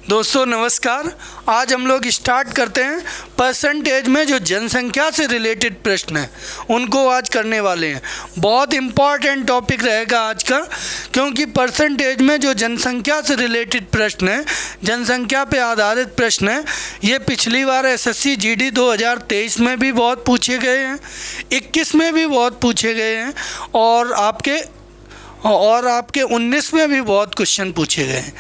दोस्तों नमस्कार। आज हम लोग स्टार्ट करते हैं परसेंटेज में जो जनसंख्या से रिलेटेड प्रश्न हैं उनको आज करने वाले हैं। बहुत इम्पॉर्टेंट टॉपिक रहेगा आज का, क्योंकि परसेंटेज में जो जनसंख्या से रिलेटेड प्रश्न हैं, जनसंख्या पे आधारित प्रश्न हैं, ये पिछली बार एसएससी जीडी 2023 में भी बहुत पूछे गए हैं, 21 में भी बहुत पूछे गए हैं और आपके 19 में भी बहुत क्वेश्चन पूछे गए हैं।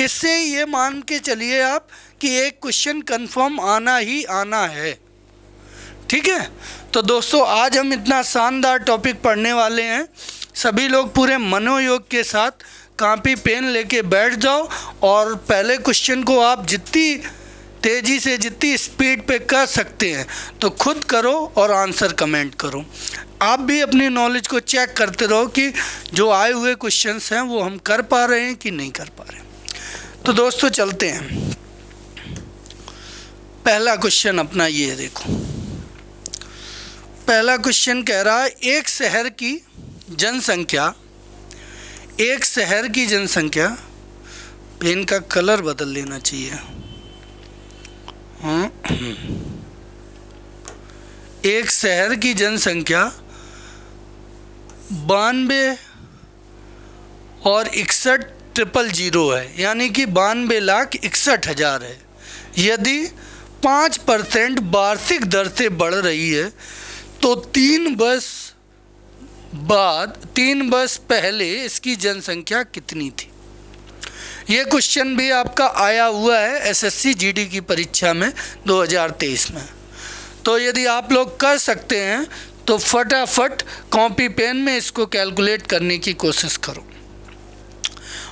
इससे ये मान के चलिए आप कि एक क्वेश्चन कंफर्म आना ही आना है। ठीक है, तो दोस्तों आज हम इतना शानदार टॉपिक पढ़ने वाले हैं। सभी लोग पूरे मनोयोग के साथ कॉपी पेन लेके बैठ जाओ और पहले क्वेश्चन को आप जितनी तेज़ी से जितनी स्पीड पे कर सकते हैं तो खुद करो और आंसर कमेंट करो। आप भी अपनी नॉलेज को चेक करते रहो कि जो आए हुए क्वेश्चंस हैं वो हम कर पा रहे हैं कि नहीं कर पा रहे हैं। तो दोस्तों चलते हैं। पहला क्वेश्चन अपना ये देखो। पहला क्वेश्चन कह रहा है एक शहर की जनसंख्या, पेन का कलर बदल लेना चाहिए। एक शहर की जनसंख्या 92 और 61,000 है, यानी कि 92,61,000 है। यदि 5% वार्षिक दर से बढ़ रही है तो 3 वर्ष पहले इसकी जनसंख्या कितनी थी? ये क्वेश्चन भी आपका आया हुआ है एसएससी जीडी की परीक्षा में 2023 में। तो यदि आप लोग कर सकते हैं तो फटाफट कॉपी पेन में इसको कैलकुलेट करने की कोशिश करो,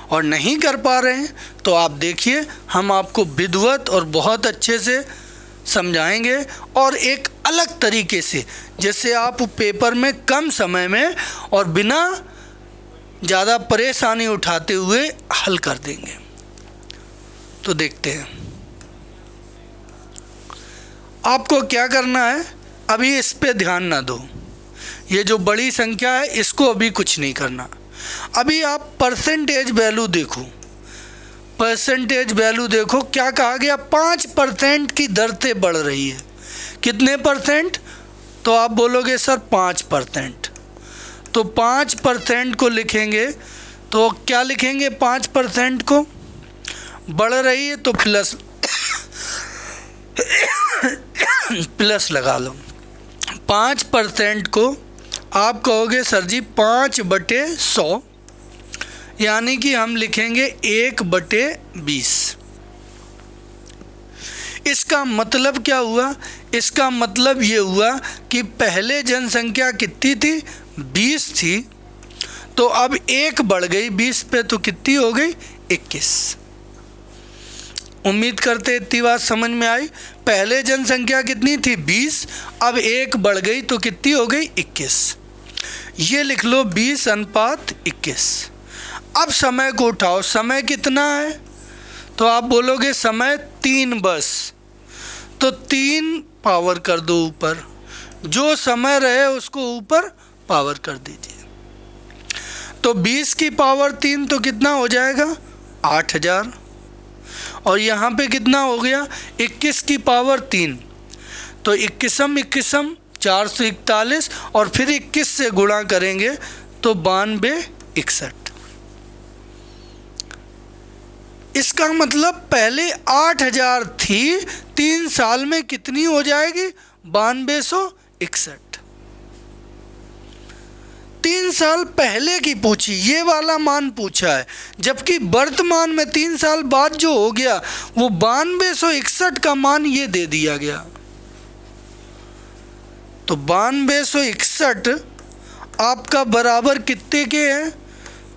और नहीं कर पा रहे हैं तो आप देखिए, हम आपको विधिवत और बहुत अच्छे से समझाएंगे और एक अलग तरीके से, जिससे आप पेपर में कम समय में और बिना ज़्यादा परेशानी उठाते हुए हल कर देंगे। तो देखते हैं आपको क्या करना है। अभी इस पे ध्यान ना दो, ये जो बड़ी संख्या है इसको अभी कुछ नहीं करना। अभी आप परसेंटेज वैल्यू देखो। क्या कहा गया? 5% की दर से बढ़ रही है। कितने परसेंट? तो आप बोलोगे सर 5%। तो 5% को लिखेंगे तो क्या लिखेंगे? 5% को बढ़ रही है तो प्लस लगा लो। 5% को आप कहोगे सर जी 5/100, यानी कि हम लिखेंगे 1/20। इसका मतलब क्या हुआ? इसका मतलब ये हुआ कि पहले जनसंख्या कितनी थी? 20 थी, तो अब 1 बढ़ गई 20 पे, तो कितनी हो गई? 21। उम्मीद करते इतनी बात समझ में आई। पहले जनसंख्या कितनी थी? 20, अब 1 बढ़ गई तो कितनी हो गई? 21। ये लिख लो 20:21। अब समय को उठाओ, समय कितना है? तो आप बोलोगे समय 3 वर्ष, तो 3 पावर कर दो ऊपर, जो समय रहे उसको ऊपर पावर कर दीजिए। तो 20 की पावर 3 तो कितना हो जाएगा? 8,000। और यहाँ पे कितना हो गया? 21 की पावर 3, तो 21 441, और फिर 21 से गुणा करेंगे तो 9261। इसका मतलब पहले 8,000 थी, 3 साल में कितनी हो जाएगी? 9261। 3 साल पहले की पूछी, ये वाला मान पूछा है, जबकि वर्तमान में 3 साल बाद जो हो गया वो 9261 का मान ये दे दिया गया। तो 9261 आपका बराबर कितने के हैं?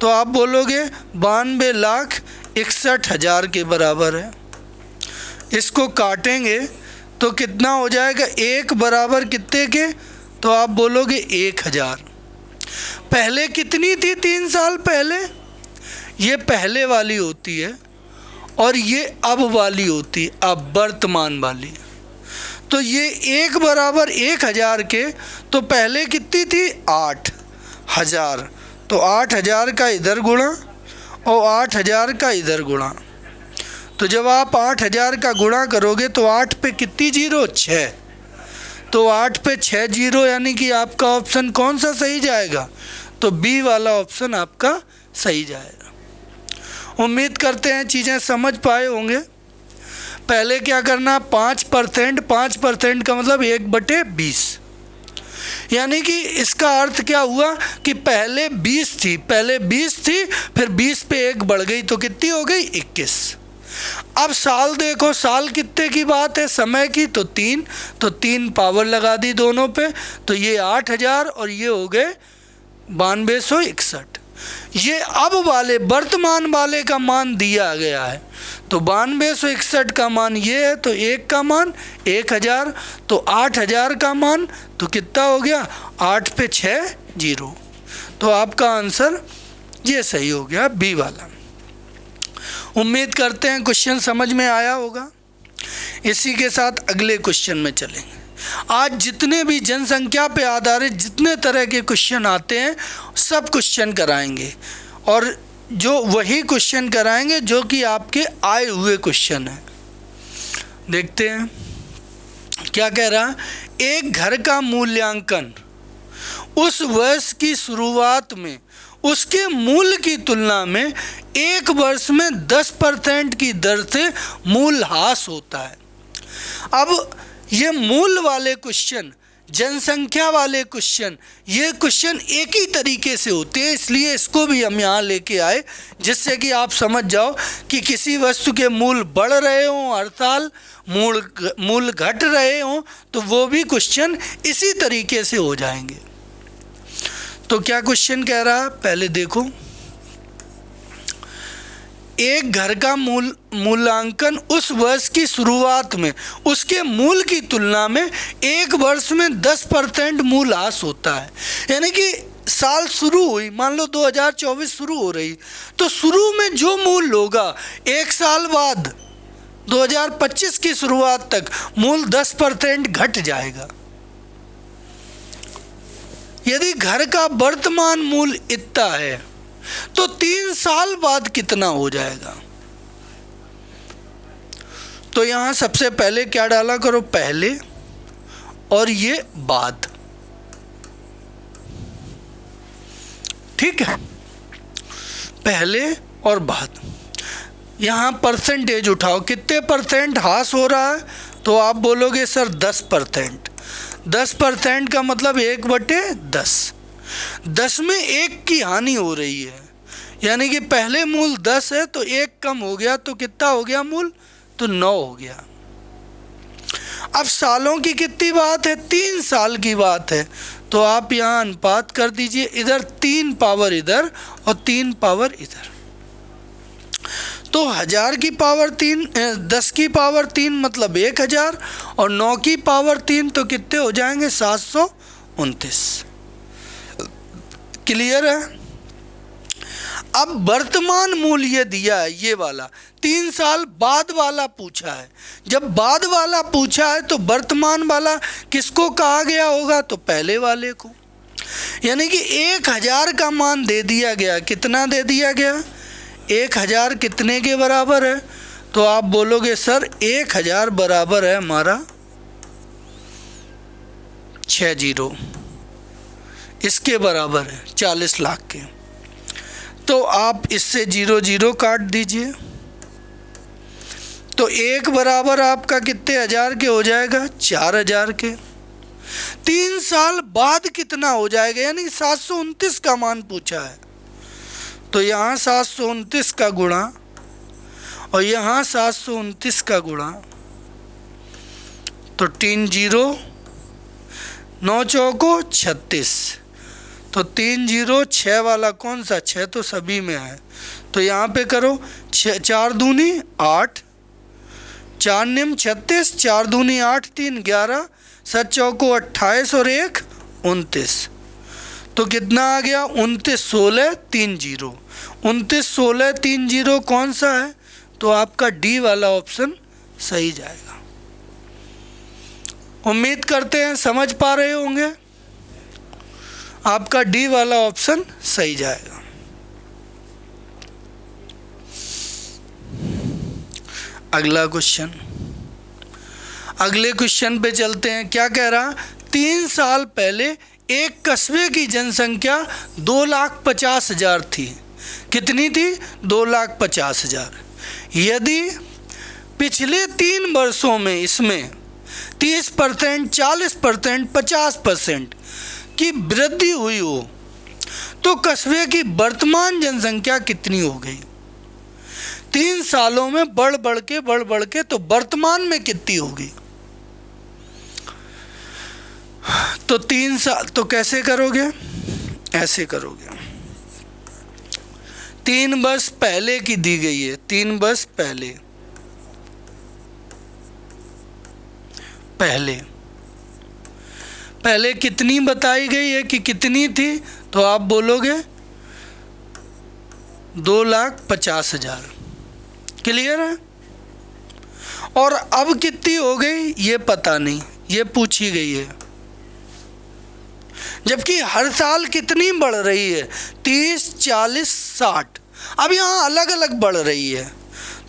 तो आप बोलोगे 92,61,000 के बराबर है। इसको काटेंगे तो कितना हो जाएगा? 1 बराबर कितने के? तो आप बोलोगे 1,000। पहले कितनी थी? 3 साल पहले, ये पहले वाली होती है और ये अब वाली होती है, अब वर्तमान वाली। तो ये 1 बराबर 1,000 के, तो पहले कितनी थी? 8,000। तो 8,000 का इधर गुणा और 8,000 का इधर गुणा, तो जब आप 8000 का गुणा करोगे तो 8 पे कितनी जीरो, 6। तो 8 पे 6 जीरो, यानी कि आपका ऑप्शन कौन सा सही जाएगा, तो बी वाला ऑप्शन आपका सही जाएगा। उम्मीद करते हैं चीज़ें समझ पाए होंगे। पहले क्या करना, 5%, 5% का मतलब 1/20, यानी कि इसका अर्थ क्या हुआ कि पहले 20 थी, फिर 20 पे 1 बढ़ गई तो कितनी हो गई, 21। अब साल देखो, साल कितने की बात है, समय की, तो 3, तो 3 पावर लगा दी दोनों पे, तो ये 8000 और ये हो गए 9261। ये अब वाले वर्तमान वाले का मान दिया गया है, तो 9261 का मान ये है, तो 1 का मान 1000, तो 8000 का मान तो कितना हो गया, 8 पे 6 जीरो। तो आपका आंसर ये सही हो गया, बी वाला। उम्मीद करते हैं क्वेश्चन समझ में आया होगा। इसी के साथ अगले क्वेश्चन में चलेंगे। आज जितने भी जनसंख्या पे आधारित जितने तरह के क्वेश्चन आते हैं सब क्वेश्चन कराएंगे, और जो वही क्वेश्चन कराएंगे जो कि आपके आए हुए क्वेश्चन हैं। देखते हैं क्या कह रहा है। एक घर का मूल्यांकन उस वर्ष की शुरुआत में उसके मूल्य की तुलना में एक वर्ष में 10% की दर से मूल्यह्रास होता है। अब ये मूल वाले क्वेश्चन, जनसंख्या वाले क्वेश्चन, ये क्वेश्चन एक ही तरीके से होते हैं, इसलिए इसको भी हम यहाँ लेके आए, जिससे कि आप समझ जाओ कि किसी वस्तु के मूल्य बढ़ रहे हों हर साल, मूल्य घट रहे हों, तो वो भी क्वेश्चन इसी तरीके से हो जाएंगे। तो क्या क्वेश्चन कह रहा है, पहले देखो। एक घर का मूल्यांकन उस वर्ष की शुरुआत में उसके मूल्य की तुलना में एक वर्ष में 10% मूल्यह्रास होता है। यानी कि साल शुरू हुई, मान लो 2024 शुरू हो रही, तो शुरू में जो मूल्य होगा एक साल बाद 2025 की शुरुआत तक मूल्य 10% घट जाएगा। यदि घर का वर्तमान मूल्य इतना है तो 3 साल बाद कितना हो जाएगा। तो यहां सबसे पहले क्या डाला करो, पहले और ये बाद, ठीक है, पहले और बाद। यहां परसेंटेज उठाओ, कितने परसेंट ह्रास हो रहा है, तो आप बोलोगे सर 10%। 10% का मतलब 1/10, 10 में 1 की हानि हो रही है, यानी कि पहले मूल 10 है तो 1 कम हो गया, तो कितना हो गया मूल, तो 9 हो गया। अब सालों की कितनी बात है, 3 साल की बात है, तो आप यहाँ अनुपात कर दीजिए, इधर 3 पावर इधर और 3 पावर इधर, तो 1000 की पावर 3, 10 की पावर 3 मतलब 1000, और 9 की पावर 3 तो कितने हो जाएंगे, 729। क्लियर है। अब वर्तमान मूल्य दिया है ये वाला, 3 साल बाद वाला पूछा है। जब बाद वाला पूछा है तो वर्तमान वाला किसको कहा गया होगा, तो पहले वाले को। यानी कि 1000 का मान दे दिया गया, कितना दे दिया गया, 1000 कितने के बराबर है, तो आप बोलोगे सर 1000 बराबर है हमारा 6 जीरो, इसके बराबर है 40 लाख के। तो आप इससे 0 0 काट दीजिए, तो 1 बराबर आपका कितने हजार के हो जाएगा, 4000 के। 3 साल बाद कितना हो जाएगा, यानी 729 का मान पूछा है, तो यहाँ 729 का गुणा और यहाँ 729 का गुणा, तो 3 0, 9 चौको 36, तो 3 0, 6 वाला कौन सा, 6 तो सभी में है, तो यहाँ पे करो 4 दूनी 8, 4 निम 36, 4 दूनी 8, 3 11, 7 चौको 28 और 1 29, तो कितना आ गया, 29 16 3 0, 29 16 3 0 कौन सा है, तो आपका डी वाला ऑप्शन सही जाएगा। उम्मीद करते हैं समझ पा रहे होंगे, आपका डी वाला ऑप्शन सही जाएगा। अगला क्वेश्चन, अगले क्वेश्चन पे चलते हैं। क्या कह रहा, 3 साल पहले एक कस्बे की जनसंख्या 2,50,000 थी। कितनी थी? 2,50,000। यदि पिछले 3 वर्षों में इसमें 30%, 40%, 50% की वृद्धि हुई हो तो कस्बे की वर्तमान जनसंख्या कितनी हो गई? 3 सालों में बढ़ बढ़ के तो वर्तमान में कितनी होगी? तो 3 साल तो कैसे करोगे? ऐसे करोगे, 3 वर्ष पहले की दी गई है, 3 वर्ष पहले पहले कितनी बताई गई है कि कितनी थी? तो आप बोलोगे 2,50,000। क्लियर है? और अब कितनी हो गई ये पता नहीं, ये पूछी गई है। जबकि हर साल कितनी बढ़ रही है? 30, 40, 60। अब यहाँ अलग अलग बढ़ रही है।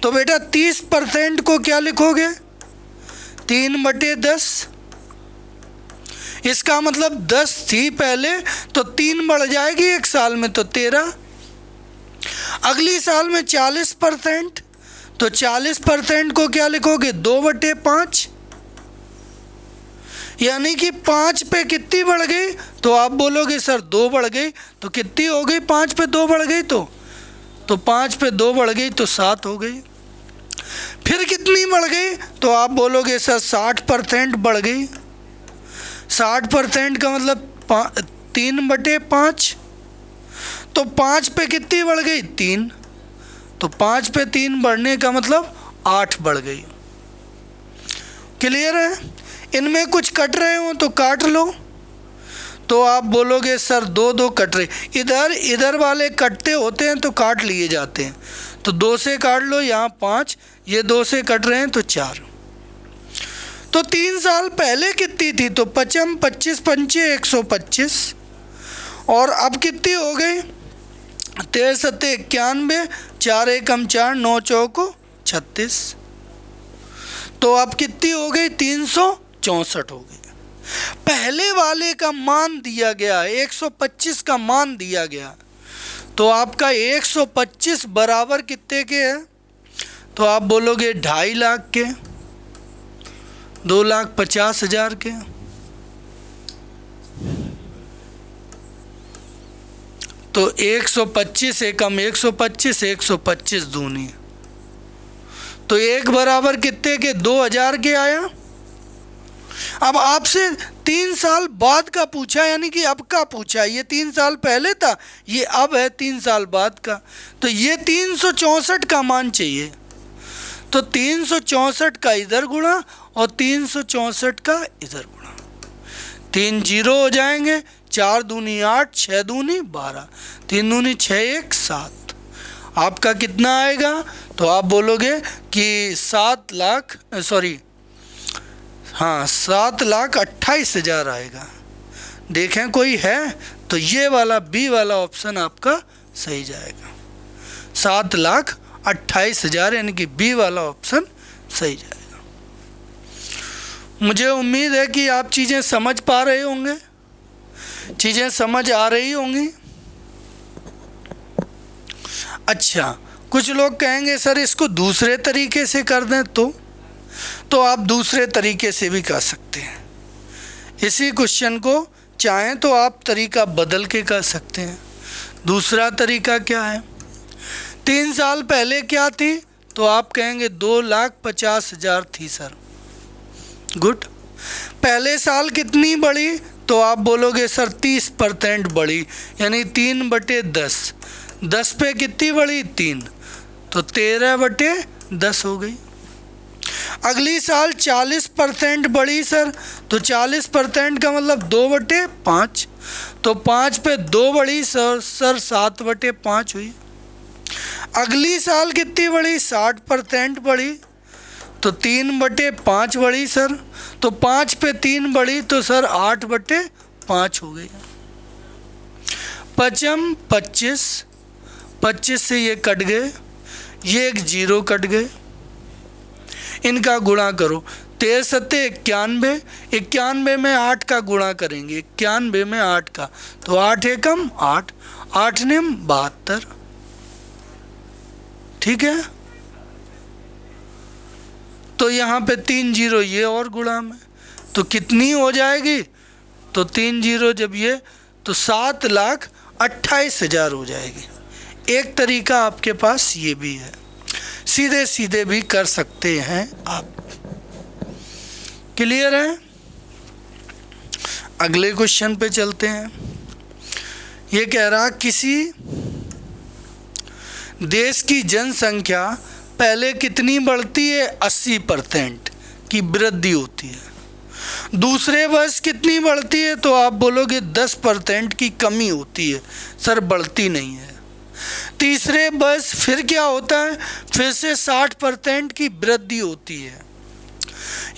तो बेटा 30% को क्या लिखोगे? 3/10। इसका मतलब 10 थी पहले तो 3 बढ़ जाएगी एक साल में तो 13। अगली साल में 40%, तो 40% को क्या लिखोगे? 2/5। यानी कि 5 पे कितनी बढ़ गई? तो आप बोलोगे सर 2 बढ़ गई। तो कितनी हो गई? 5 पे 2 बढ़ गई तो 5 पे 2 बढ़ गई तो 7 हो गई। फिर कितनी बढ़ गई? तो आप बोलोगे सर 60% बढ़ गई। 60% का मतलब 3/5। तो 5 पे कितनी बढ़ गई? 3। तो 5 पे 3 बढ़ने का मतलब 8 बढ़ गई। क्लियर है? इनमें कुछ कट रहे हो तो काट लो। तो आप बोलोगे सर 2 कट रहे, इधर वाले कटते होते हैं तो काट लिए जाते हैं। तो 2 से काट लो, यहाँ 5, ये 2 से कट रहे हैं तो 4। तो 3 साल पहले कितनी थी? तो 55, 25, 25, 125। और अब कितनी हो गई? 13, 7, 91, 4 एकम 4, 9 चौको 36। तो अब कितनी हो गई? 364 हो गई। पहले वाले का मान दिया गया, 125 का मान दिया गया। तो आपका 125 बराबर कितने के है? तो आप बोलोगे 2.5 लाख के, 2,50,000 के। तो 125 एकम 125, 125 दूनी, तो 1 बराबर कितने के? 2,000 के आया। अब आपसे 3 साल बाद का पूछा, यानी कि अब का पूछा। ये 3 साल पहले था, ये अब है 3 साल बाद का। तो ये 364 का मान चाहिए। तो 364 का इधर गुणा और 364 का इधर गुणा, 3 0 हो जाएंगे। 4 दूनी 8, 6 दूनी 12, 3 दूनी 6, 1 7। आपका कितना आएगा? तो आप बोलोगे कि 7,28,000 आएगा। देखें कोई है? तो ये वाला बी वाला ऑप्शन आपका सही जाएगा। 7,28,000 यानी कि बी वाला ऑप्शन सही जाएगा। मुझे उम्मीद है कि आप चीज़ें समझ पा रहे होंगे, चीज़ें समझ आ रही होंगी। अच्छा, कुछ लोग कहेंगे सर इसको दूसरे तरीके से कर दें तो आप दूसरे तरीके से भी कर सकते हैं। इसी क्वेश्चन को चाहें तो आप तरीका बदल के कर सकते हैं। दूसरा तरीका क्या है? 3 साल पहले क्या थी? तो आप कहेंगे 2,50,000 थी सर। गुड। पहले साल कितनी बढ़ी? तो आप बोलोगे सर 30% बढ़ी, यानी 3/10। 10 पे कितनी बढ़ी? 3, तो 13/10 हो गई। अगली साल 40% बढ़ी सर, तो 40% का मतलब 2/5, तो 5 पे 2 बढ़ी सर 7/5 हुई। अगली साल कितनी बढ़ी? 60% बढ़ी, तो 3/5 बढ़ी सर, तो 5 पे 3 बढ़ी तो सर 8/5 हो गई। 25 से ये कट गए, ये एक 0 कट गए, इनका गुणा करो। 13 सत्ते 91, 91 में 8 का गुणा करेंगे, 91 में 8 का, तो 8 एकम 8, 8 निम 72। ठीक है, तो यहाँ पे 3 जीरो ये और गुणा में, तो कितनी हो जाएगी, तो 3 जीरो जब ये, तो 7,28,000 हो जाएगी। एक तरीका आपके पास ये भी है, सीधे सीधे भी कर सकते हैं आप। क्लियर है? अगले क्वेश्चन पे चलते हैं। ये कह रहा किसी देश की जनसंख्या पहले कितनी बढ़ती है, 80% की वृद्धि होती है। दूसरे वर्ष कितनी बढ़ती है, तो आप बोलोगे 10% की कमी होती है, सर बढ़ती नहीं है। तीसरे वर्ष फिर क्या होता है, फिर से 60% की वृद्धि होती है।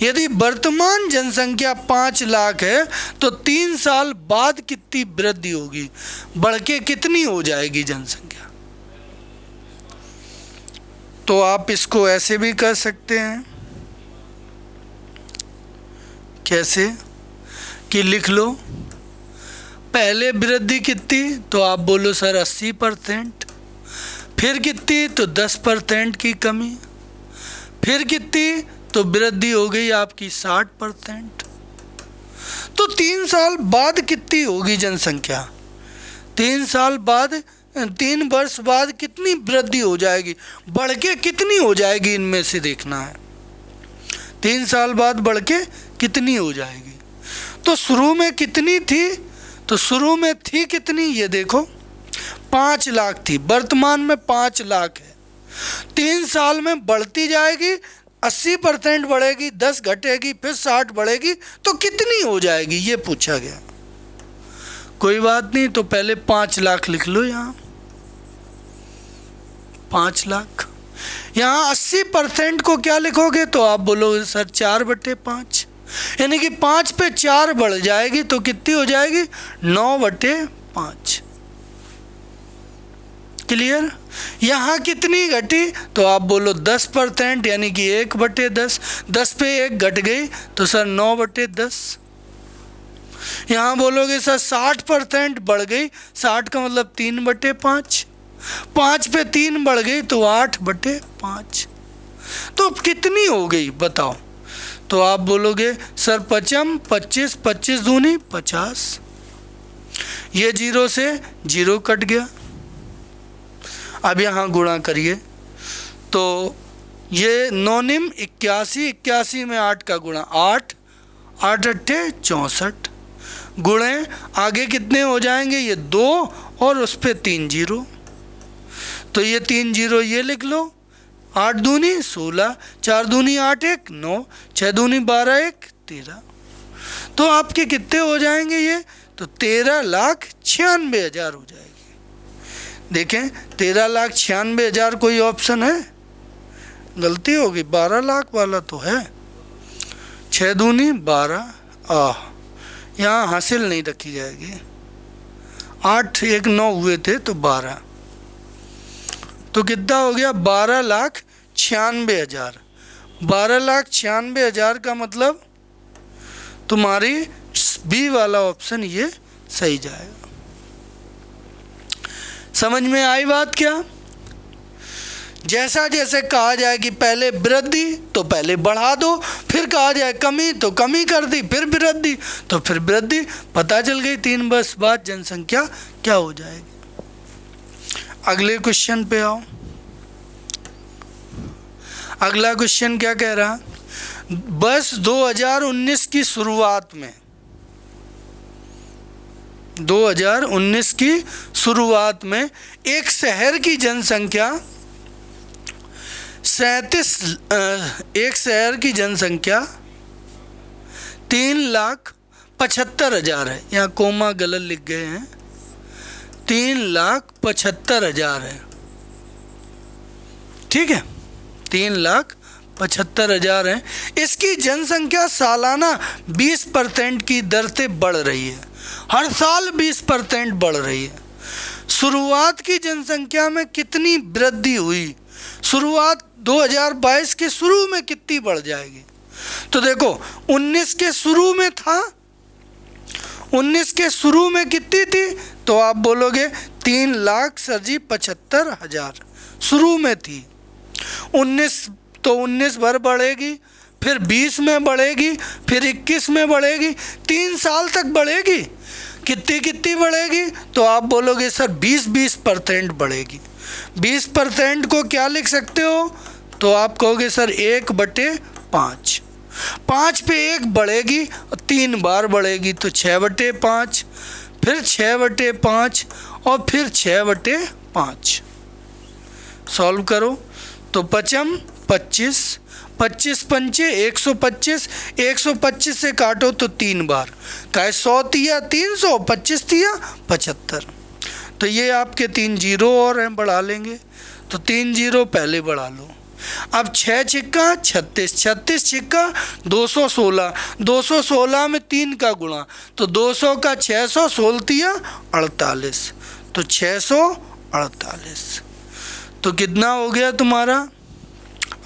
यदि वर्तमान जनसंख्या 5 लाख है तो 3 साल बाद कितनी वृद्धि होगी, बढ़ के कितनी हो जाएगी जनसंख्या। तो आप इसको ऐसे भी कर सकते हैं, कैसे कि लिख लो पहले वृद्धि कितनी, तो आप बोलो सर 80%, फिर कितनी, तो 10% की कमी, फिर कितनी, तो वृद्धि हो गई आपकी 60%। तो 3 साल बाद कितनी होगी जनसंख्या, 3 साल बाद, 3 वर्ष बाद कितनी वृद्धि हो जाएगी, बढ़ के कितनी हो जाएगी, इनमें से देखना है। 3 साल बाद बढ़ के कितनी हो जाएगी। तो शुरू में कितनी थी, तो शुरू में थी कितनी, ये देखो 5 लाख थी, वर्तमान में 5 लाख है। 3 साल में बढ़ती जाएगी, 80% बढ़ेगी, 10 घटेगी, फिर 60 बढ़ेगी, तो कितनी हो जाएगी, ये पूछा गया। कोई बात नहीं, तो पहले 5 लाख लिख लो यहाँ, 5 लाख। यहाँ 80% को क्या लिखोगे, तो आप बोलोगे सर 4/5, यानी कि 5 पे 4 बढ़ जाएगी, तो कितनी हो जाएगी, 9/5। क्लियर? यहाँ कितनी घटी, तो आप बोलो 10%, यानी कि 1/10, 10 पे 1 घट गई, तो सर 9/10। यहाँ बोलोगे सर 60% बढ़ गई, 60 का मतलब 3/5, 5 पे 3 बढ़ गई, तो 8/5। तो अब कितनी हो गई बताओ, तो आप बोलोगे सर 25, 25, 25 दूनी 50, ये 0 से 0 कट गया। अब यहाँ गुणा करिए, तो ये 9 निम 81, 81 में 8 का गुणा 8, 8 अट्ठे 64, गुणे आगे कितने हो जाएंगे, ये 2 और उस पर 3 जीरो, तो ये 3 जीरो ये लिख लो, 8 दूनी 16, 4 दूनी 8, 1 9, 6 दूनी 12, 1 13। तो आपके कितने हो जाएंगे ये, तो 13,96,000 हो जाएगी। देखें 13,96,000 कोई ऑप्शन है, गलती होगी, 12 लाख वाला तो है। 6 दूनी 12, यहाँ हासिल नहीं रखी जाएगी, 8 1 9 हुए थे, तो 12, तो कितना हो गया, 12,96,000। 12,96,000 का मतलब तुम्हारी बी वाला ऑप्शन ये सही जाएगा। समझ में आई बात क्या? जैसा जैसे कहा जाए कि पहले वृद्धि तो पहले बढ़ा दो, फिर कहा जाए कमी तो कमी कर दी, फिर वृद्धि तो फिर वृद्धि, पता चल गई 3 वर्ष बाद जनसंख्या क्या हो जाएगी। अगले क्वेश्चन पे आओ। अगला क्वेश्चन क्या कह रहा, वर्ष 2019 की शुरुआत में, 2019 की शुरुआत में एक शहर की जनसंख्या 3,75,000 है। यहाँ कोमा गलत लिख गए हैं, 3,75,000 है, ठीक है, 3,75,000 है। इसकी जनसंख्या सालाना 20% की दर से बढ़ रही है, हर साल 20% बढ़ रही है। शुरुआत की जनसंख्या में कितनी वृद्धि हुई, शुरुआत 2022 के शुरू में कितनी बढ़ जाएगी? तो देखो 19 के शुरू में था, 19 के शुरू में कितनी थी? तो आप बोलोगे 3 लाख सर जी 75,000 शुरू में थी। 19 तो 19 भर बढ़ेगी, फिर 20 में बढ़ेगी, फिर 21 में बढ़ेगी, 3 साल तक बढ़ेगी। कितनी बढ़ेगी? तो आप बोलोगे सर 20% बढ़ेगी। 20% को क्या लिख सकते हो? तो आप कहोगे सर 1/5। 5 पे 1 बढ़ेगी, 3 बार बढ़ेगी तो 6/5, फिर 6/5 और फिर 6/5। सॉल्व करो तो 25, 25 पंचे 125, 125 से काटो तो 3 बार, का 100 तिया 300, 25 तिया 75। तो ये आपके 3 जीरो और हैं, बढ़ा लेंगे तो 3 जीरो पहले बढ़ा लो। अब 6 छिक्का 36, 36 छिक्का 216, 216 में 3 का गुणा तो 200 का 600, 16 तिया 48, तो 648। तो कितना हो गया तुम्हारा?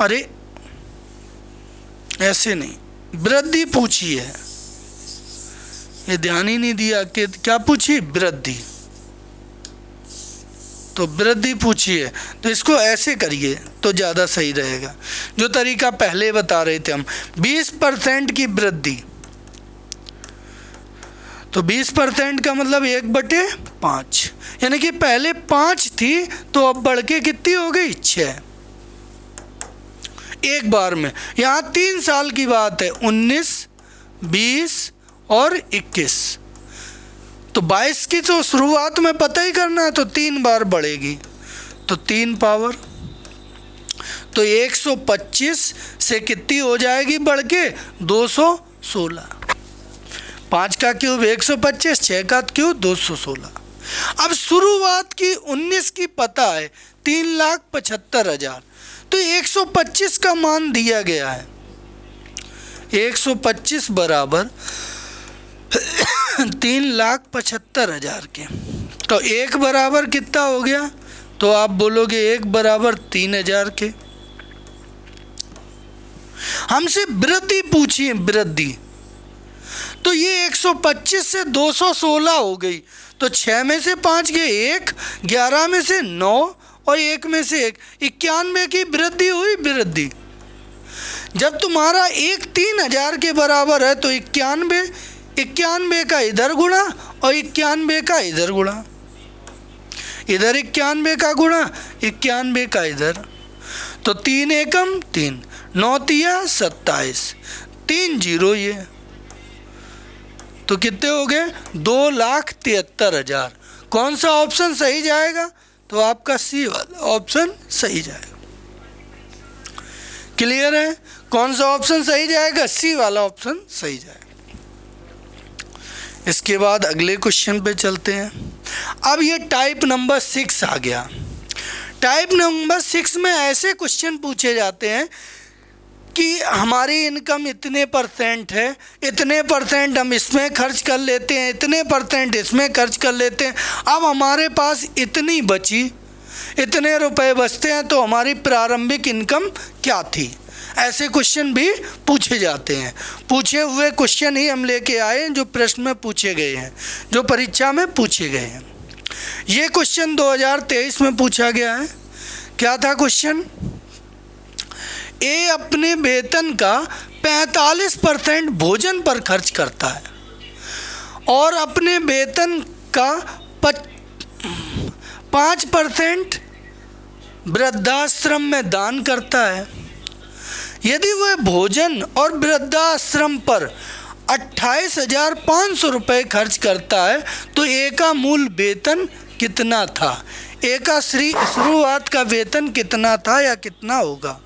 अरे ऐसे नहीं, वृद्धि पूछी है, ये ध्यान ही नहीं दिया कि क्या पूछी? वृद्धि। तो वृद्धि पूछी है तो इसको ऐसे करिए तो ज़्यादा सही रहेगा, जो तरीका पहले बता रहे थे हम। 20% की वृद्धि, तो 20% का मतलब 1/5, यानी कि पहले 5 थी तो अब बढ़ के कितनी हो गई? 6 एक बार में। यहाँ 3 साल की बात है, 19, 20 और 21। तो 22 की तो शुरुआत में पता ही करना है, तो 3 बार बढ़ेगी तो 3 पावर, तो 125 से कितनी हो जाएगी बढ़ के? 216। 5 का क्यूब 125, 6 का क्यूब 216। अब शुरुआत की 19 की पता है 3,75,000, तो 125 का मान दिया गया है। 125 बराबर 3,75,000 के, तो 1 बराबर कितना हो गया? तो आप बोलोगे 1 बराबर 3,000 के। हमसे वृद्धि पूछी है, वृद्धि, तो ये 125 से 216 हो गई, तो 6 में से 5 गए 1, 11 में से 9 और 1 में से 1, 91 की वृद्धि हुई। वृद्धि जब तुम्हारा 1 3,000 के बराबर है तो 91 का इधर गुणा और 91 का इधर गुणा, इधर 91 का गुणा 91 का इधर, तो 3 एकम 3, 9 तिया 27, 3 जीरो ये, तो कितने हो गए? 2,73,000। कौन सा ऑप्शन सही जाएगा? तो आपका सी वाला ऑप्शन सही जाएगा। क्लियर है? कौन सा ऑप्शन सही जाएगा? सी वाला ऑप्शन सही जाएगा। इसके बाद अगले क्वेश्चन पे चलते हैं। अब ये टाइप नंबर 6 आ गया। टाइप नंबर 6 में ऐसे क्वेश्चन पूछे जाते हैं कि हमारी इनकम इतने % है, इतने % हम इसमें खर्च कर लेते हैं, इतने % इसमें खर्च कर लेते हैं, अब हमारे पास इतनी बची, इतने रुपए बचते हैं, तो हमारी प्रारंभिक इनकम क्या थी? ऐसे क्वेश्चन भी पूछे जाते हैं। पूछे हुए क्वेश्चन ही हम लेके आए हैं, जो प्रश्न में पूछे गए हैं, जो परीक्षा में पूछे गए हैं। ये क्वेश्चन 2023 में पूछा गया है। क्या था क्वेश्चन? ए अपने वेतन का 45% भोजन पर खर्च करता है और अपने वेतन का 5% वृद्धाश्रम में दान करता है। यदि वह भोजन और वृद्धाश्रम पर 28,500 रुपये खर्च करता है तो ए का मूल वेतन कितना था? ए का शुरुआत का वेतन कितना था या कितना होगा?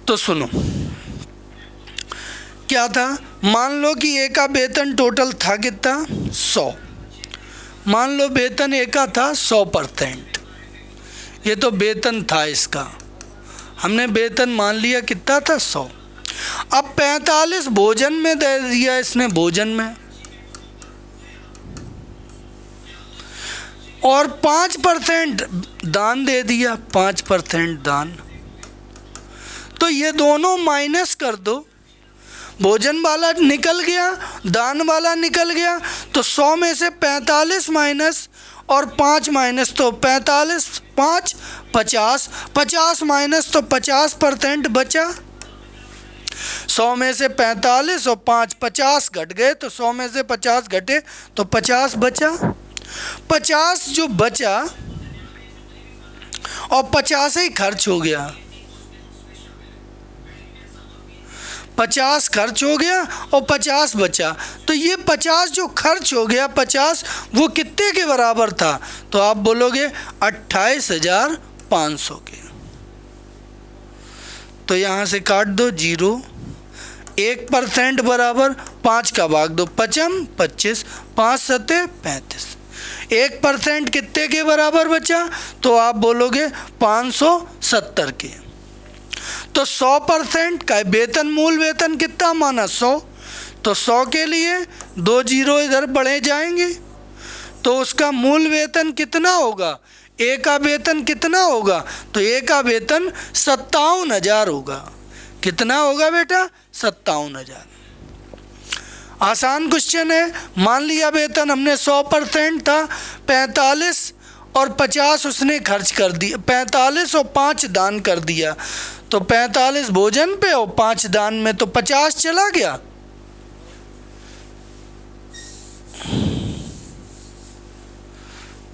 तो सुनो, क्या था? मान लो कि ए का वेतन टोटल था कितना? 100। मान लो वेतन ए का था 100%, ये तो वेतन था इसका, हमने वेतन मान लिया कितना था? 100। अब 45 भोजन में दे दिया इसने, भोजन में, और 5% दान दे दिया 5% दान। तो ये दोनों माइनस कर दो, भोजन वाला निकल गया, दान वाला निकल गया, तो 100 में से 45 माइनस और 5 माइनस, तो 45 5 50, 50 माइनस तो 50% बचा। 100 में से 45 और 5 50 घट गए, तो 100 में से 50 घटे तो 50 बचा। 50 जो बचा और 50 ही खर्च हो गया, 50 खर्च हो गया और 50 बचा। तो ये 50 जो खर्च हो गया 50, वो कितने के बराबर था? तो आप बोलोगे 28,500 के। तो यहाँ से काट दो 0, 1% बराबर 5 का भाग दो, 5 25, 5 7 35। 1% कितने के बराबर बचा? तो आप बोलोगे 570 के। तो 100% का वेतन, मूल वेतन कितना माना? 100। तो 100 के लिए 2 जीरो इधर बढ़े जाएंगे, तो उसका मूल वेतन कितना होगा? ए का वेतन कितना होगा? तो ए का वेतन 57,000 होगा। कितना होगा बेटा? 57,000। आसान क्वेश्चन है। मान लिया वेतन हमने 100% था, 45 और 50 उसने खर्च कर दिया, 45 और 5 दान कर दिया, तो 45 भोजन पे और 5 दान में, तो 50 चला गया।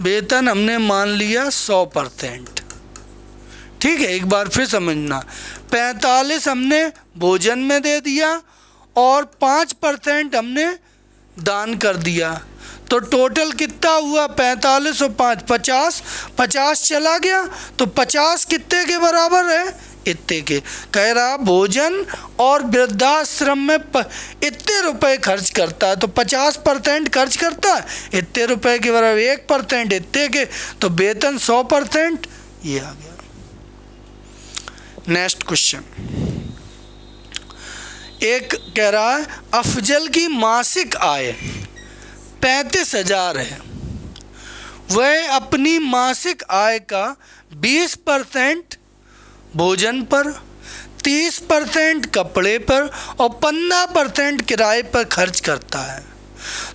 वेतन हमने मान लिया 100%। ठीक है, एक बार फिर समझना, 45 हमने भोजन में दे दिया और 5% हमने दान कर दिया, तो टोटल कितना हुआ? 45 और 5 50, 50 चला गया, तो 50 कितने के बराबर है? इतने के। कह रहा भोजन और वृद्धाश्रम में इतने रुपए खर्च करता है, तो 50% खर्च करता है, इतने रुपए के बराबर 1% इतने के, तो वेतन 100%। ये आ गया। नेक्स्ट क्वेश्चन, एक कह रहा है अफजल की मासिक आय 35,000 है, वह अपनी मासिक आय का 20% भोजन पर, 30% कपड़े पर और 15% किराए पर खर्च करता है।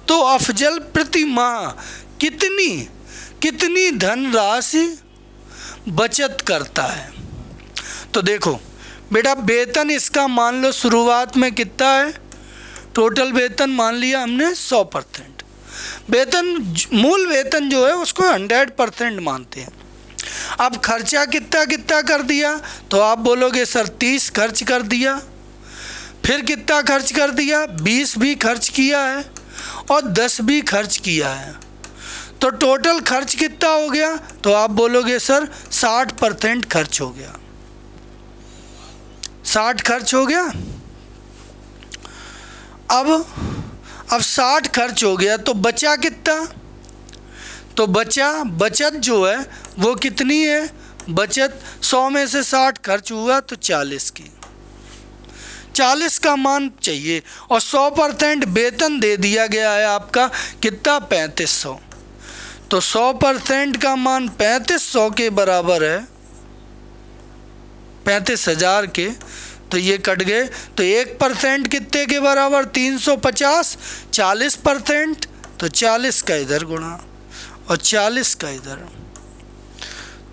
तो अफजल प्रति माह कितनी धनराशि बचत करता है? तो देखो बेटा, वेतन इसका मान लो शुरुआत में कितना है? टोटल वेतन मान लिया हमने 100%। वेतन, मूल वेतन जो है उसको 100% मानते हैं। अब खर्चा कितना कर दिया? तो आप बोलोगे सर 30 खर्च कर दिया। फिर कितना खर्च कर दिया? 20 भी खर्च किया है और 10 भी खर्च किया है, तो टोटल खर्च कितना हो गया? तो आप बोलोगे सर 60% खर्च हो गया। 60 खर्च हो गया। अब 60 खर्च हो गया, तो बचा कितना? तो बचत जो है वो कितनी है? बचत 100 में से 60 खर्च हुआ तो 40 की, 40 का मान चाहिए। और 100% वेतन दे दिया गया है आपका कितना? 3500। तो 100% का मान 3500 के बराबर है, 35,000 के। तो ये कट गए, तो 1% कितने के बराबर? 350। 40%, तो 40 का इधर गुणा और 40 का इधर,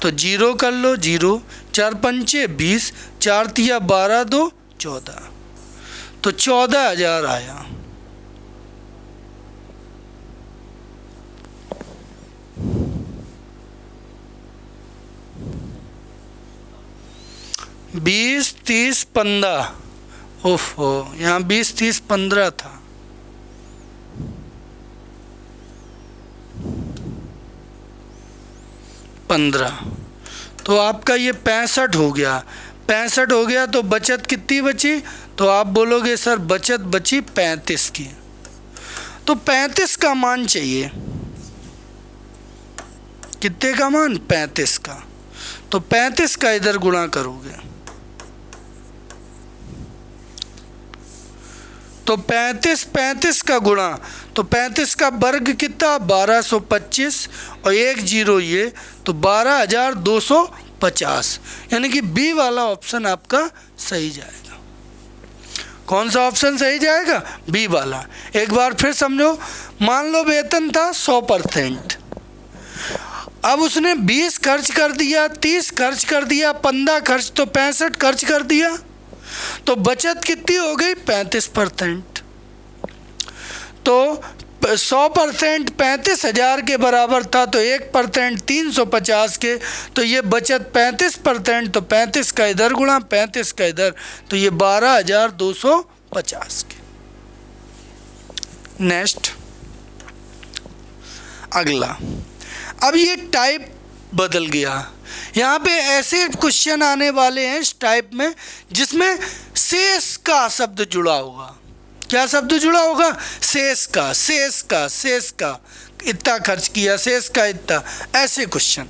तो 0 कर लो, 0 4 पंचे 20, 4 तिया 12, 2 14, तो 14,000 आया। बीस 30 15, ओहो यहाँ 20 30 15 था। तो आपका ये 65 हो गया। 65 हो गया, तो बचत कितनी बची? तो आप बोलोगे सर बचत बची 35 की। तो 35 का मान चाहिए। कितने का मान? 35 का। तो 35 का इधर गुणा करोगे तो 35 का गुणा, तो 35 का वर्ग कितना 1225 और 1 जीरो ये, तो 12,250, यानी कि बी वाला ऑप्शन आपका सही जाएगा। कौन सा ऑप्शन सही जाएगा? बी वाला। एक बार फिर समझो, मान लो वेतन था 100%, अब उसने 20 खर्च कर दिया, 30 खर्च कर दिया, 15 खर्च, तो 65 खर्च कर दिया, तो बचत कितनी हो गई 35%। तो 100% 35,000 के बराबर था, तो 1% 350 के, तो ये बचत 35%, तो 35 का इधर गुणा 35 का इधर, तो ये 12,250 के। नेक्स्ट, अगला, अब ये टाइप बदल गया। यहाँ पे ऐसे क्वेश्चन आने वाले हैं इस टाइप में जिसमें शेष का शब्द जुड़ा होगा। क्या शब्द जुड़ा होगा? शेष का, शेष का, शेष का, इतना खर्च किया, शेष का इतना, ऐसे क्वेश्चन।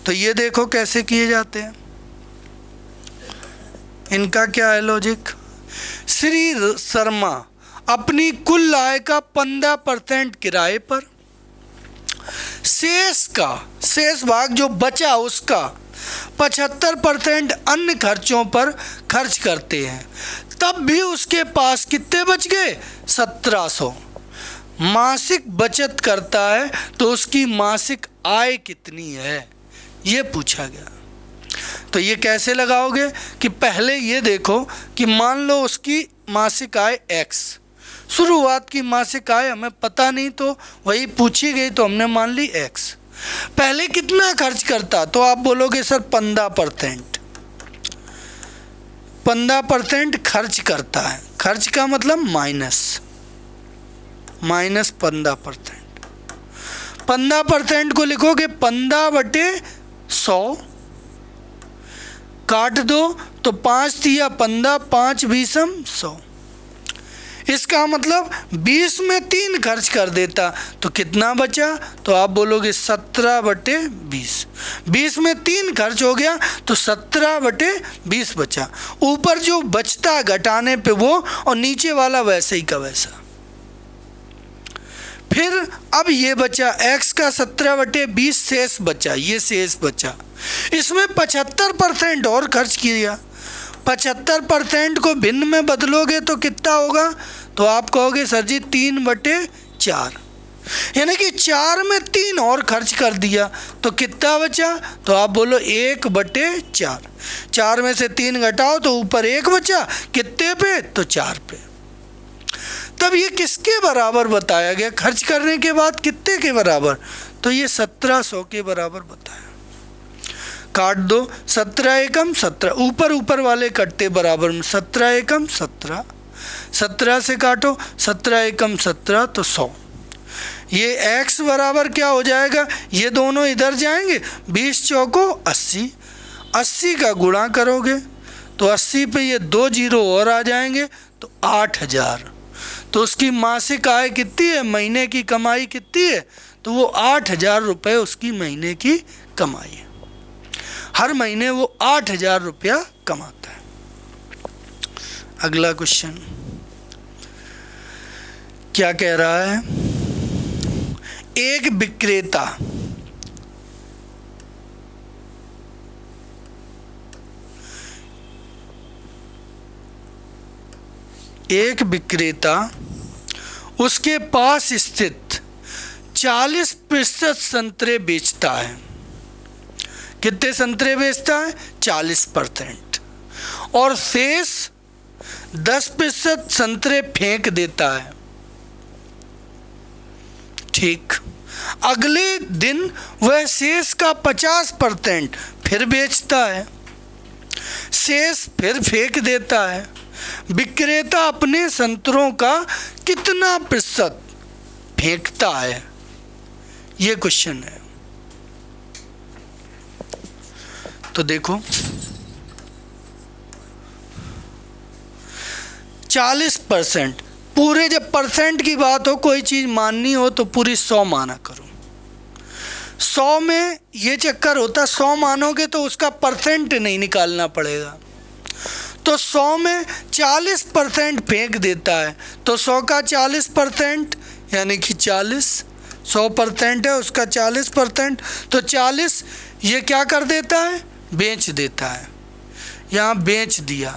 तो ये देखो कैसे किए जाते हैं। इनका क्या है लॉजिक? श्री शर्मा अपनी कुल आय का 15% किराए पर, शेष का, शेष भाग जो बचा उसका 75% अन्य खर्चों पर खर्च करते हैं, तब भी उसके पास कितने बच गए? 1700। मासिक बचत करता है तो उसकी मासिक आय कितनी है, ये पूछा गया। तो ये कैसे लगाओगे कि पहले ये देखो कि मान लो उसकी मासिक आय x, शुरुआत की मासिक आय हमें पता नहीं, तो वही पूछी गई तो हमने मान ली x। पहले कितना खर्च करता? तो आप बोलोगे सर 15%। 15% खर्च करता है, खर्च का मतलब माइनस 15%। 15% को लिखोगे 15/100, काट दो तो 5 तिया 15, 5 बीसम 100। इसका मतलब 20 में 3 खर्च कर देता तो कितना बचा? तो आप बोलोगे 17/20। 20 में 3 खर्च हो गया तो 17/20 बचा। ऊपर जो बचता घटाने पे वो, और नीचे वाला वैसे ही का वैसा। फिर अब ये बचा x का 17/20 शेष बचा, ये शेष बचा। इसमें 75% और खर्च किया। 75% को भिन्न में बदलोगे तो कितना होगा? तो आप कहोगे सर जी 3/4, यानी कि 4 में 3 और खर्च कर दिया तो कितना बचा? तो आप बोलो 1/4। 4 में से 3 घटाओ तो ऊपर 1 बचा, कितने पे? तो 4 पे। तब ये किसके बराबर बताया गया? खर्च करने के बाद कितने के बराबर? तो ये 1700 के बराबर बताया। काट दो, 17 एकम 17, ऊपर वाले कट्टे बराबर में, 17 एकम 17, 17 से काटो, 17 एकम 17 तो 100। ये x बराबर क्या हो जाएगा? ये दोनों इधर जाएंगे, 20 चौको 80, 80 का गुणा करोगे तो 80 पे ये 2 जीरो और आ जाएंगे तो 8000। तो उसकी मासिक आय कितनी है? महीने की कमाई कितनी है? तो वो 8000 रुपये उसकी महीने की कमाई है। हर महीने वो 8000 रुपया कमाता है। अगला क्वेश्चन क्या कह रहा है? एक विक्रेता उसके पास स्थित 40% संतरे बेचता है। कितने संतरे बेचता है? 40%। और शेष 10% संतरे फेंक देता है। ठीक, अगले दिन वह शेष का 50% फिर बेचता है, शेष फिर फेंक देता है। विक्रेता अपने संतरों का कितना प्रतिशत फेंकता है? ये क्वेश्चन है। तो देखो 40%, पूरे जब परसेंट की बात हो, कोई चीज़ माननी हो तो पूरी 100 माना करो। 100 में ये चक्कर होता, 100 मानोगे तो उसका परसेंट नहीं निकालना पड़ेगा। तो 100 में 40% फेंक देता है, तो 100 का 40% यानी कि 40, 100% है उसका 40%, तो 40 ये क्या कर देता है, बेच देता है, यहाँ बेच दिया।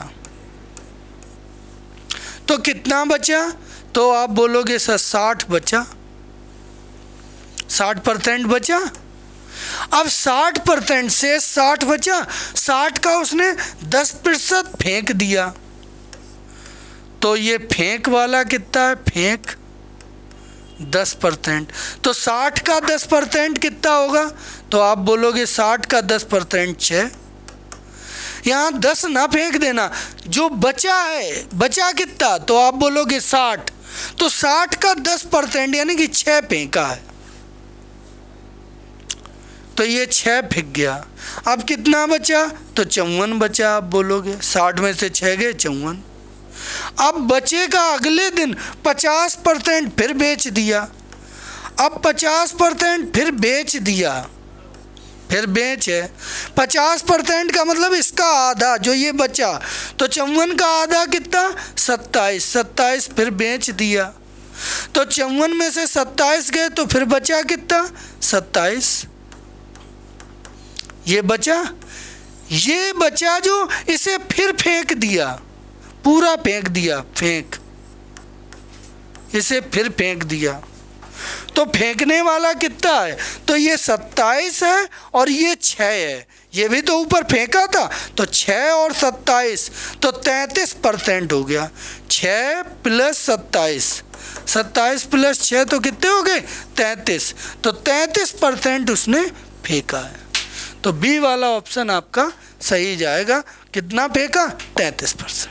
तो कितना बचा, तो आप बोलोगे सर 60 बचा, 60% बचा। अब 60% से 60 बचा, 60 का उसने 10% फेंक दिया, तो ये फेंक वाला कितना है, फेंक 10%। तो 60 का 10% कितना होगा, तो आप बोलोगे 60 का 10% 6। यहाँ 10 ना फेंक देना, जो बचा है, बचा कितना, तो आप बोलोगे 60, तो 60 का 10% यानी कि 6 फेंका है, तो ये 6 फेंक गया। अब कितना बचा, तो 54 बचा। आप बोलोगे 60 में से 6 गए 54। अब बचेगा अगले दिन 50% फिर बेच दिया। अब 50% फिर बेच दिया, फिर बेच है 50% का मतलब इसका आधा जो ये बचा, तो 54 का आधा कितना, 27, 27 फिर बेच दिया, तो 54 में से 27 गए तो फिर बचा कितना, 27। ये बचा जो इसे फिर फेंक दिया, पूरा फेंक दिया, फेंक इसे फिर फेंक दिया, तो फेंकने वाला कितना है, तो ये 27 है और ये 6 है, ये भी तो ऊपर फेंका था, तो 6 और 27 तो 33% हो गया। 6 + 27, 27 + 6 तो कितने हो गए, 33, तो 33% उसने फेंका है। तो बी वाला ऑप्शन आपका सही जाएगा। कितना फेंका, 33%।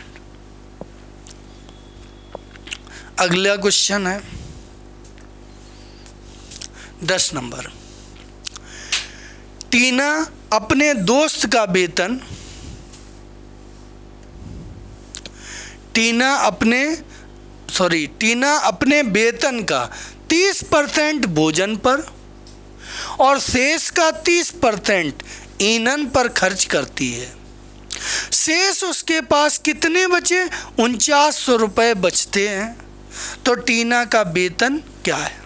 अगला क्वेश्चन है 10 नंबर। टीना अपने दोस्त का वेतन, टीना अपने वेतन का 30% भोजन पर और शेष का 30% ईंधन पर खर्च करती है। शेष उसके पास कितने बचे, 4900 रुपये बचते हैं। तो टीना का वेतन क्या है,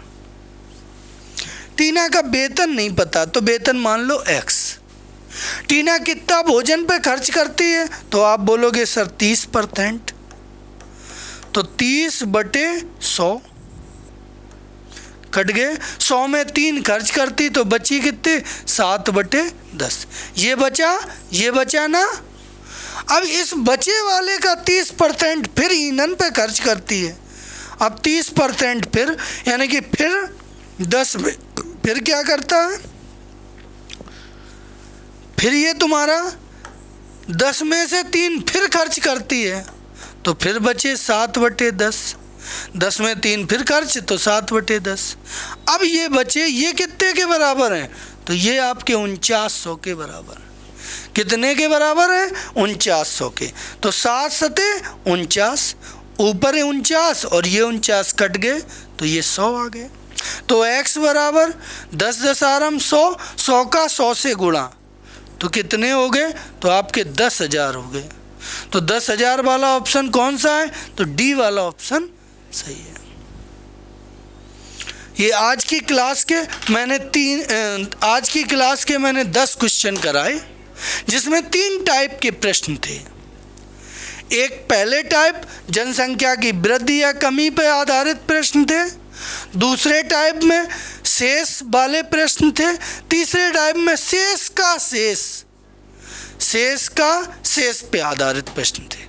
टीना का वेतन नहीं पता, तो वेतन मान लो x। टीना कितना भोजन पे खर्च करती है, तो आप बोलोगे सर 30%, तो 30/100 कट गए। 100 में 3 खर्च करती तो बची कितने, 7/10। ये बचा ना। अब इस बचे वाले का 30% फिर ईंधन पे खर्च करती है। अब 30% फिर यानी कि फिर 10 में फिर क्या करता है, फिर ये तुम्हारा 10 में से 3 फिर खर्च करती है, तो फिर बचे 7/10। 10 में 3 फिर खर्च तो 7/10। अब ये बचे, ये कितने के बराबर हैं, तो ये आपके 4900 के बराबर। कितने के बराबर है, 4900 के। तो 7 सते 49, ऊपर है 49 और ये 49 कट गए तो ये 100 आ गए। तो x बराबर 10 दशारम 100, 100 का 100 से गुणा, तो कितने हो गए, तो आपके 10,000 हो गए। तो 10,000 वाला ऑप्शन कौन सा है, तो डी वाला ऑप्शन सही है। ये आज की क्लास के मैंने 10 क्वेश्चन कराए, जिसमें 3 टाइप के प्रश्न थे। एक पहले टाइप जनसंख्या की वृद्धि या कमी पर आधारित प्रश्न थे, दूसरे टाइप में शेष वाले प्रश्न थे, तीसरे टाइप में शेष पे आधारित प्रश्न थे।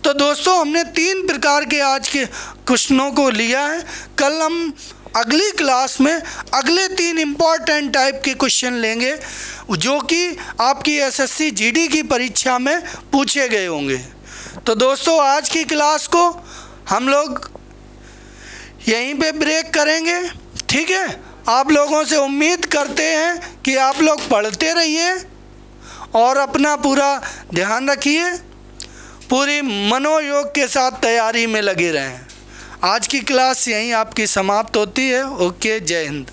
तो दोस्तों हमने 3 प्रकार के आज के क्वेश्चनों को लिया है। कल हम अगली क्लास में अगले 3 इम्पॉर्टेंट टाइप के क्वेश्चन लेंगे, जो कि आपकी SSC GD की परीक्षा में पूछे गए होंगे। तो दोस्तों आज की क्लास को हम लोग यहीं पे ब्रेक करेंगे, ठीक है। आप लोगों से उम्मीद करते हैं कि आप लोग पढ़ते रहिए और अपना पूरा ध्यान रखिए, पूरी मनोयोग के साथ तैयारी में लगे रहें। आज की क्लास यहीं आपकी समाप्त होती है। ओके, जय हिंद।